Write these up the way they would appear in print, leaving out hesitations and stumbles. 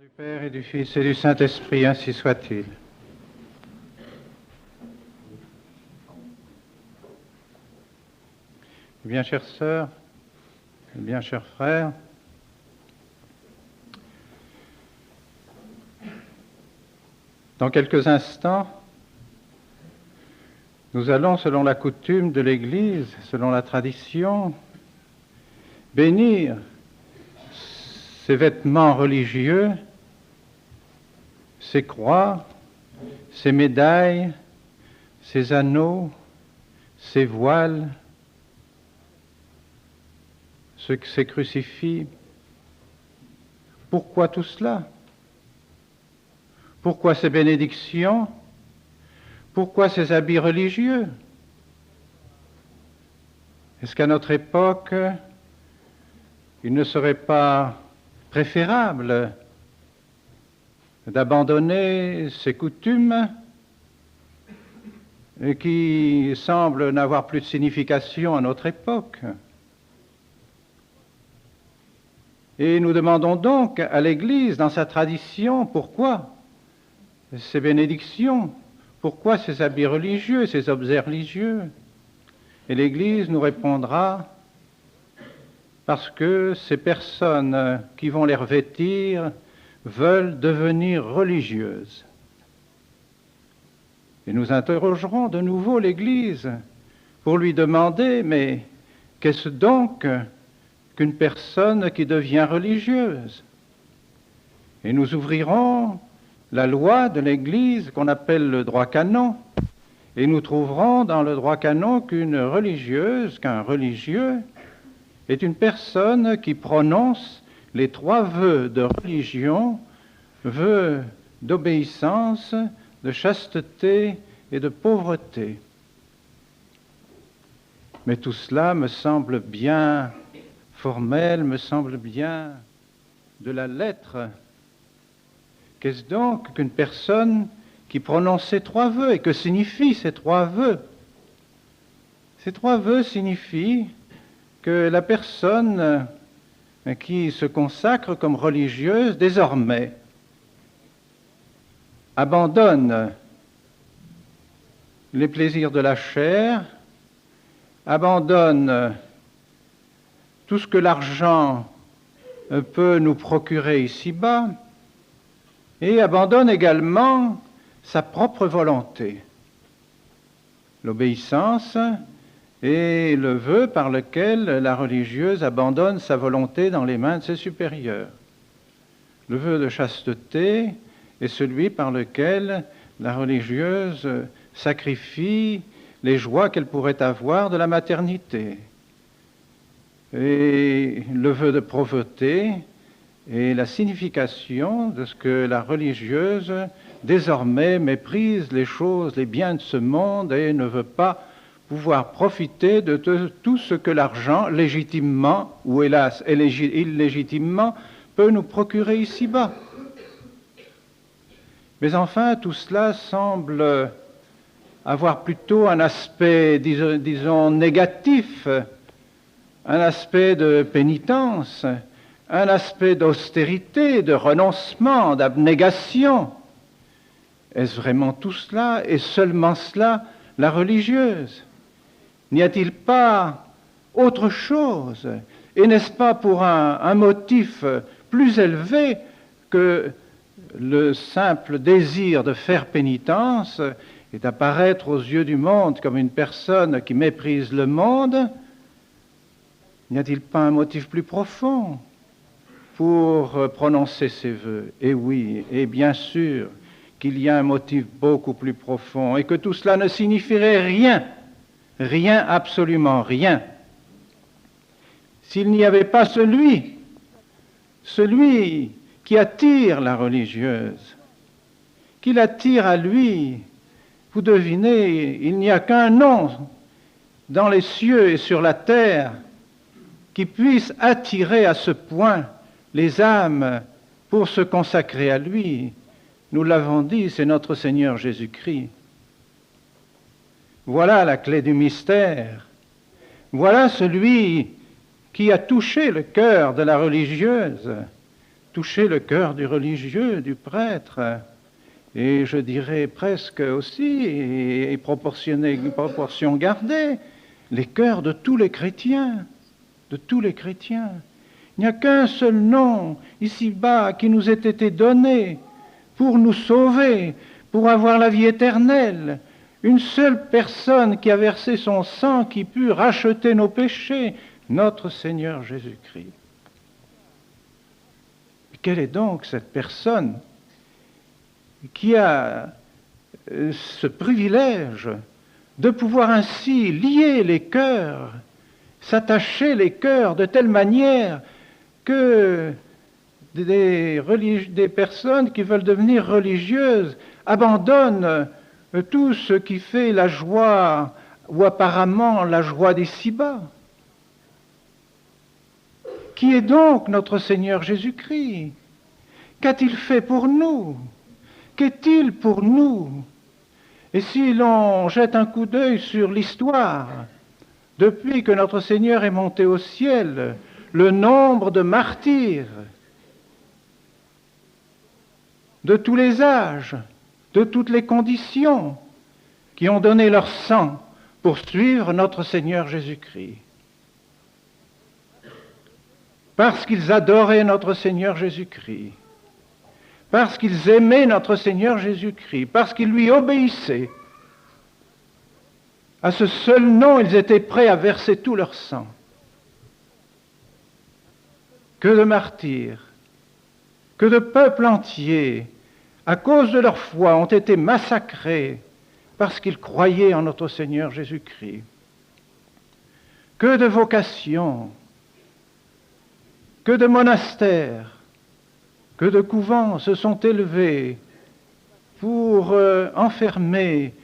Du Père et du Fils et du Saint-Esprit, ainsi soit-il. Bien, chères sœurs, bien, chers frères, dans quelques instants, nous allons, selon la coutume de l'Église, selon la tradition, bénir ces vêtements religieux, ces croix, ces médailles, ces anneaux, ces voiles, ces crucifix. Pourquoi tout cela? Pourquoi ces bénédictions? Pourquoi ces habits religieux? Est-ce qu'à notre époque, il ne serait pas préférable d'abandonner ces coutumes qui semblent n'avoir plus de signification à notre époque? Et nous demandons donc à l'Église, dans sa tradition, pourquoi ces bénédictions, pourquoi ces habits religieux, ces objets religieux? Et l'Église nous répondra: parce que ces personnes qui vont les revêtir veulent devenir religieuses. Et nous interrogerons de nouveau l'Église pour lui demander: mais qu'est-ce donc qu'une personne qui devient religieuse? Et nous ouvrirons la loi de l'Église qu'on appelle le droit canon, et nous trouverons dans le droit canon qu'une religieuse, qu'un religieux est une personne qui prononce les 3 vœux de religion, vœux d'obéissance, de chasteté et de pauvreté. Mais tout cela me semble bien formel, me semble bien de la lettre. Qu'est-ce donc qu'une personne qui prononce ces 3 vœux? Et que signifient ces 3 vœux? Ces 3 vœux signifient que la personne qui se consacre comme religieuse, désormais, abandonne les plaisirs de la chair, abandonne tout ce que l'argent peut nous procurer ici-bas, et abandonne également sa propre volonté. L'obéissance est le vœu par lequel la religieuse abandonne sa volonté dans les mains de ses supérieurs. Le vœu de chasteté est celui par lequel la religieuse sacrifie les joies qu'elle pourrait avoir de la maternité. Et le vœu de pauvreté est la signification de ce que la religieuse désormais méprise les choses, les biens de ce monde et ne veut pas pouvoir profiter de tout ce que l'argent, légitimement ou hélas illégitimement, peut nous procurer ici-bas. Mais enfin, tout cela semble avoir plutôt un aspect, disons, négatif, un aspect de pénitence, un aspect d'austérité, de renoncement, d'abnégation. Est-ce vraiment tout cela, et seulement cela, la religieuse? N'y a-t-il pas autre chose? Et n'est-ce pas pour un motif plus élevé que le simple désir de faire pénitence et d'apparaître aux yeux du monde comme une personne qui méprise le monde? N'y a-t-il pas un motif plus profond pour prononcer ces vœux? Et oui, et bien sûr qu'il y a un motif beaucoup plus profond, et que tout cela ne signifierait rien, rien, absolument rien, s'il n'y avait pas celui qui attire la religieuse, qui l'attire à lui. Vous devinez, il n'y a qu'un nom dans les cieux et sur la terre qui puisse attirer à ce point les âmes pour se consacrer à lui. Nous l'avons dit, c'est notre Seigneur Jésus-Christ. Voilà la clé du mystère. Voilà celui qui a touché le cœur de la religieuse toucher le cœur du religieux, du prêtre, et je dirais presque aussi, et proportion gardée, les cœurs de tous les chrétiens, de tous les chrétiens. Il n'y a qu'un seul nom ici-bas qui nous ait été donné pour nous sauver, pour avoir la vie éternelle. Une seule personne qui a versé son sang, qui put racheter nos péchés, notre Seigneur Jésus-Christ. Quelle est donc cette personne qui a ce privilège de pouvoir ainsi lier les cœurs, s'attacher les cœurs de telle manière que des personnes qui veulent devenir religieuses abandonnent tout ce qui fait la joie, ou apparemment la joie d'ici-bas. Qui est donc notre Seigneur Jésus-Christ? Qu'a-t-il fait pour nous? Qu'est-il pour nous? Et si l'on jette un coup d'œil sur l'histoire, depuis que notre Seigneur est monté au ciel, le nombre de martyrs de tous les âges, de toutes les conditions, qui ont donné leur sang pour suivre notre Seigneur Jésus-Christ. Parce qu'ils adoraient notre Seigneur Jésus-Christ, parce qu'ils aimaient notre Seigneur Jésus-Christ, parce qu'ils lui obéissaient. À ce seul nom, ils étaient prêts à verser tout leur sang. Que de martyrs, que de peuples entiers, à cause de leur foi, ont été massacrés parce qu'ils croyaient en notre Seigneur Jésus-Christ. Que de vocations, que de monastères, que de couvents se sont élevés pour enfermer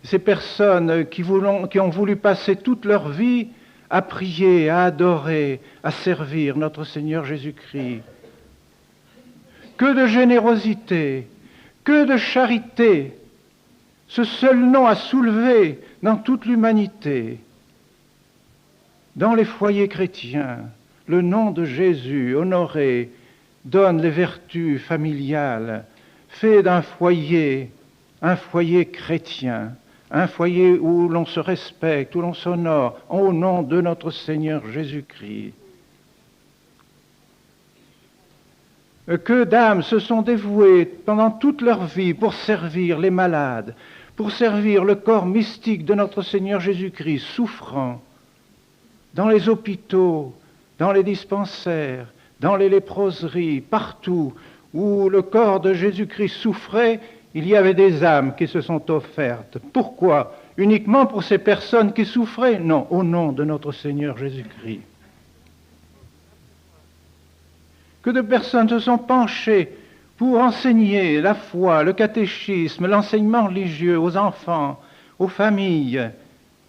ces personnes qui ont voulu passer toute leur vie à prier, à adorer, à servir notre Seigneur Jésus-Christ. Que de générosité, que de charité, ce seul nom a soulevé dans toute l'humanité. Dans les foyers chrétiens, le nom de Jésus, honoré, donne les vertus familiales, fait d'un foyer un foyer chrétien, un foyer où l'on se respecte, où l'on s'honore au nom de notre Seigneur Jésus-Christ. Que d'âmes se sont dévouées pendant toute leur vie pour servir les malades, pour servir le corps mystique de notre Seigneur Jésus-Christ, souffrant, dans les hôpitaux, dans les dispensaires, dans les léproseries, partout où le corps de Jésus-Christ souffrait, il y avait des âmes qui se sont offertes. Pourquoi? Uniquement pour ces personnes qui souffraient? Non, au nom de notre Seigneur Jésus-Christ. Que de personnes se sont penchées pour enseigner la foi, le catéchisme, l'enseignement religieux aux enfants, aux familles,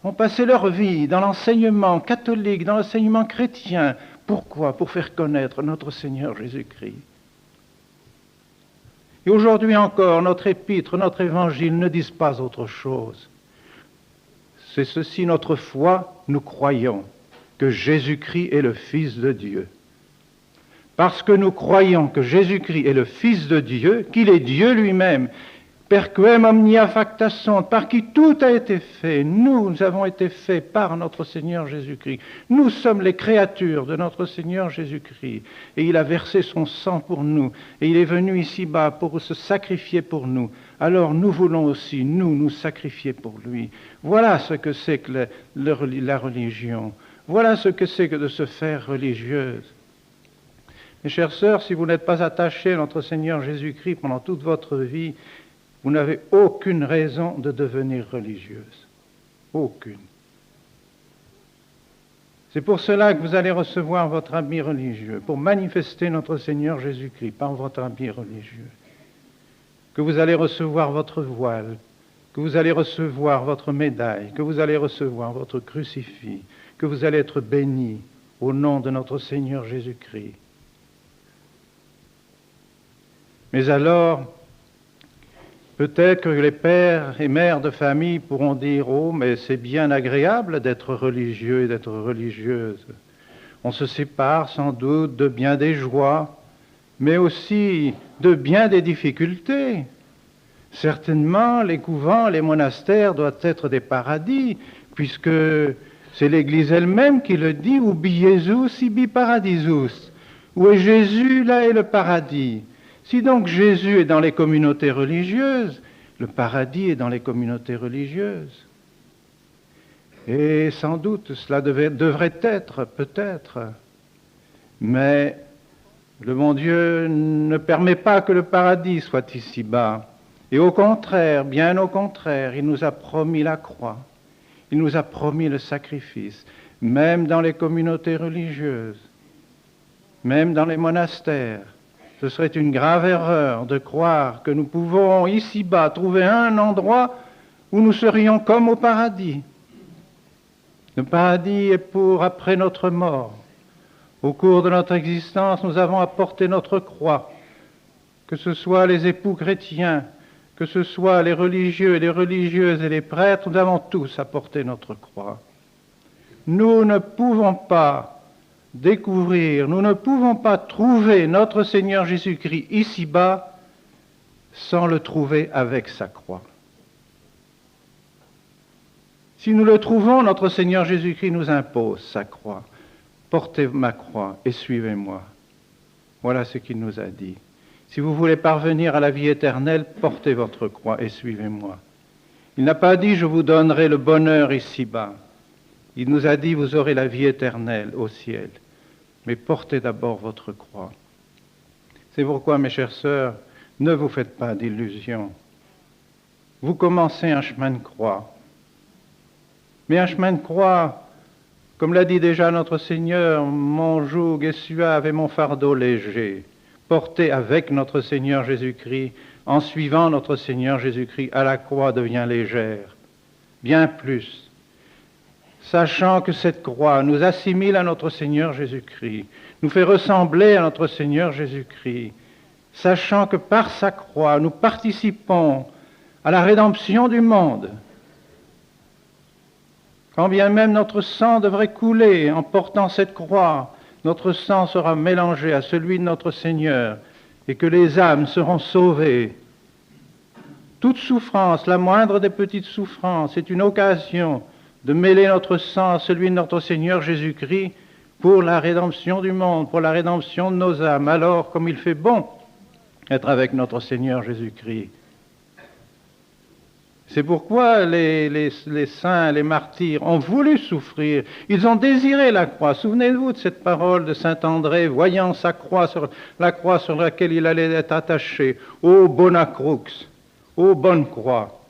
ont passé leur vie dans l'enseignement catholique, dans l'enseignement chrétien. Pourquoi? Pour faire connaître notre Seigneur Jésus-Christ. Et aujourd'hui encore, notre épître, notre évangile ne disent pas autre chose. C'est ceci notre foi, nous croyons que Jésus-Christ est le Fils de Dieu. Parce que nous croyons que Jésus-Christ est le Fils de Dieu, qu'il est Dieu lui-même, per quem omnia facta sunt, par qui tout a été fait. Nous avons été faits par notre Seigneur Jésus-Christ. Nous sommes les créatures de notre Seigneur Jésus-Christ. Et il a versé son sang pour nous. Et il est venu ici-bas pour se sacrifier pour nous. Alors nous voulons aussi, nous sacrifier pour lui. Voilà ce que c'est que la religion. Voilà ce que c'est que de se faire religieuse. Mes chères sœurs, si vous n'êtes pas attachés à notre Seigneur Jésus-Christ pendant toute votre vie, vous n'avez aucune raison de devenir religieuse. Aucune. C'est pour cela que vous allez recevoir votre habit religieux, pour manifester notre Seigneur Jésus-Christ par votre habit religieux. Que vous allez recevoir votre voile, que vous allez recevoir votre médaille, que vous allez recevoir votre crucifix, que vous allez être bénis au nom de notre Seigneur Jésus-Christ. Mais alors, peut-être que les pères et mères de famille pourront dire « Oh, mais c'est bien agréable d'être religieux et d'être religieuse. On se sépare sans doute de bien des joies, mais aussi de bien des difficultés. Certainement, les couvents, les monastères doivent être des paradis, puisque c'est l'Église elle-même qui le dit, « Ubi Jesus, ibi paradisus ». Où est Jésus, là est le paradis. Si donc Jésus est dans les communautés religieuses, le paradis est dans les communautés religieuses. Et sans doute, cela devrait être, peut-être. Mais le bon Dieu ne permet pas que le paradis soit ici-bas. Et au contraire, bien au contraire, il nous a promis la croix. Il nous a promis le sacrifice, même dans les communautés religieuses, même dans les monastères. Ce serait une grave erreur de croire que nous pouvons ici-bas trouver un endroit où nous serions comme au paradis. Le paradis est pour après notre mort. Au cours de notre existence, nous avons apporté notre croix, que ce soit les époux chrétiens, que ce soit les religieux et les religieuses et les prêtres, nous avons tous apporté notre croix. Nous ne pouvons pas découvrir, nous ne pouvons pas trouver notre Seigneur Jésus-Christ ici-bas sans le trouver avec sa croix. Si nous le trouvons, notre Seigneur Jésus-Christ nous impose sa croix. Portez ma croix et suivez-moi. Voilà ce qu'il nous a dit. Si vous voulez parvenir à la vie éternelle, portez votre croix et suivez-moi. Il n'a pas dit « je vous donnerai le bonheur ici-bas ». Il nous a dit « vous aurez la vie éternelle au ciel ». Mais portez d'abord votre croix. C'est pourquoi, mes chères sœurs, ne vous faites pas d'illusions. Vous commencez un chemin de croix. Mais un chemin de croix, comme l'a dit déjà notre Seigneur, « mon joug est suave et mon fardeau léger ». Porté avec notre Seigneur Jésus-Christ, en suivant notre Seigneur Jésus-Christ, à la croix devient légère, bien plus. Sachant que cette croix nous assimile à notre Seigneur Jésus-Christ, nous fait ressembler à notre Seigneur Jésus-Christ, sachant que par sa croix, nous participons à la rédemption du monde. Quand bien même notre sang devrait couler en portant cette croix, notre sang sera mélangé à celui de notre Seigneur et que les âmes seront sauvées. Toute souffrance, la moindre des petites souffrances, est une occasion de mêler notre sang à celui de notre Seigneur Jésus-Christ pour la rédemption du monde, pour la rédemption de nos âmes. Alors, comme il fait bon être avec notre Seigneur Jésus-Christ. C'est pourquoi les saints, les martyrs ont voulu souffrir. Ils ont désiré la croix. Souvenez-vous de cette parole de saint André, voyant sa croix, la croix sur laquelle il allait être attaché. Ô bona crux, ô bonne croix.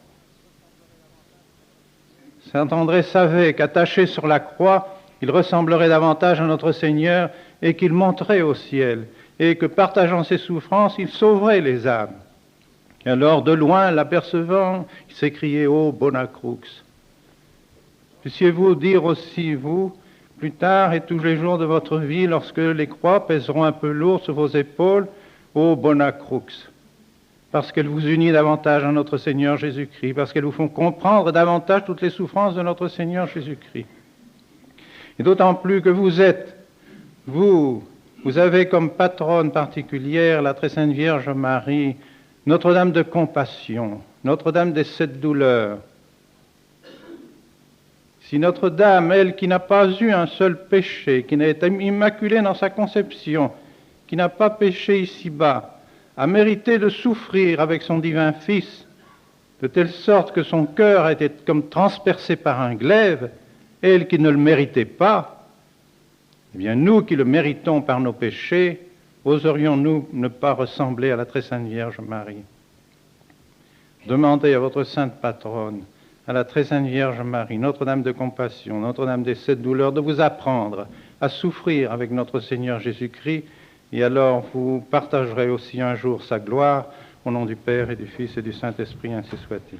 Saint André savait qu'attaché sur la croix, il ressemblerait davantage à notre Seigneur et qu'il monterait au ciel. Et que partageant ses souffrances, il sauverait les âmes. Et alors, de loin, l'apercevant, il s'écriait « Ô bona crux ». Puissiez-vous dire aussi, vous, plus tard et tous les jours de votre vie, lorsque les croix pèseront un peu lourd sur vos épaules, « Ô bona crux », parce qu'elles vous unissent davantage à notre Seigneur Jésus-Christ, parce qu'elles vous font comprendre davantage toutes les souffrances de notre Seigneur Jésus-Christ. Et d'autant plus que vous êtes, vous avez comme patronne particulière la très sainte Vierge Marie, Notre-Dame de Compassion, Notre-Dame des Sept Douleurs. Si Notre-Dame, elle qui n'a pas eu un seul péché, qui n'a été immaculée dans sa conception, qui n'a pas péché ici-bas, a mérité de souffrir avec son divin Fils, de telle sorte que son cœur a été comme transpercé par un glaive, elle qui ne le méritait pas, eh bien nous qui le méritons par nos péchés, oserions-nous ne pas ressembler à la très sainte Vierge Marie? Demandez à votre sainte patronne, à la très sainte Vierge Marie, Notre-Dame de Compassion, Notre-Dame des Sept Douleurs, de vous apprendre à souffrir avec notre Seigneur Jésus-Christ, et alors vous partagerez aussi un jour sa gloire, au nom du Père et du Fils et du Saint-Esprit, ainsi soit-il.